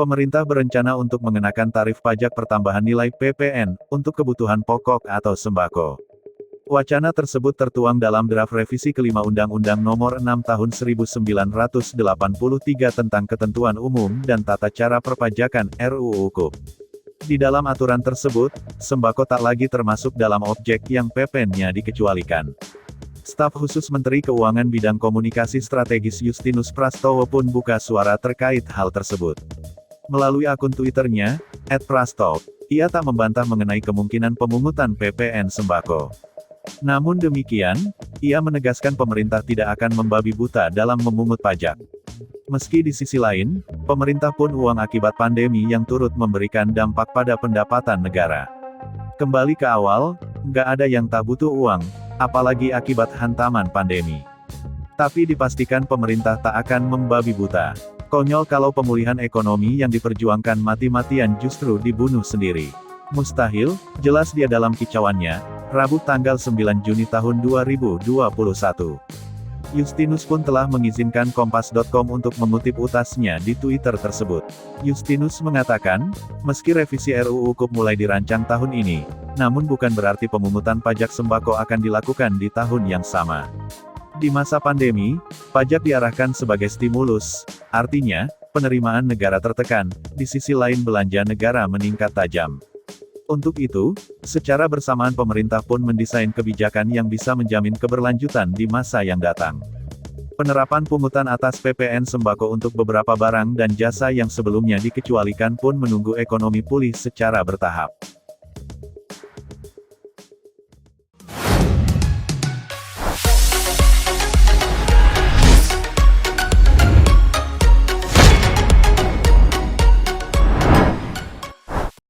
Pemerintah berencana untuk mengenakan tarif pajak pertambahan nilai (PPN) untuk kebutuhan pokok atau sembako. Wacana tersebut tertuang dalam draft revisi kelima Undang-Undang Nomor 6 Tahun 1983 tentang Ketentuan Umum dan Tata Cara Perpajakan (RUU KUP). Di dalam aturan tersebut, sembako tak lagi termasuk dalam objek yang PPN-nya dikecualikan. Staf khusus Menteri Keuangan Bidang Komunikasi Strategis Justinus Prastowo pun buka suara terkait hal tersebut. Melalui akun Twitter-nya, @prastow, ia tak membantah mengenai kemungkinan pemungutan PPN sembako. Namun demikian, ia menegaskan pemerintah tidak akan membabi buta dalam memungut pajak. Meski di sisi lain, pemerintah pun uang akibat pandemi yang turut memberikan dampak pada pendapatan negara. Kembali ke awal, nggak ada yang tak butuh uang, apalagi akibat hantaman pandemi. Tapi dipastikan pemerintah tak akan membabi buta. Konyol kalau pemulihan ekonomi yang diperjuangkan mati-matian justru dibunuh sendiri. Mustahil, jelas dia dalam kicauannya, Rabu tanggal 9 Juni tahun 2021. Justinus pun telah mengizinkan Kompas.com untuk mengutip utasnya di Twitter tersebut. Justinus mengatakan, meski revisi RUU KUP mulai dirancang tahun ini, namun bukan berarti pemungutan pajak sembako akan dilakukan di tahun yang sama. Di masa pandemi, pajak diarahkan sebagai stimulus, artinya, penerimaan negara tertekan, di sisi lain belanja negara meningkat tajam. Untuk itu, secara bersamaan pemerintah pun mendesain kebijakan yang bisa menjamin keberlanjutan di masa yang datang. Penerapan pungutan atas PPN sembako untuk beberapa barang dan jasa yang sebelumnya dikecualikan pun menunggu ekonomi pulih secara bertahap.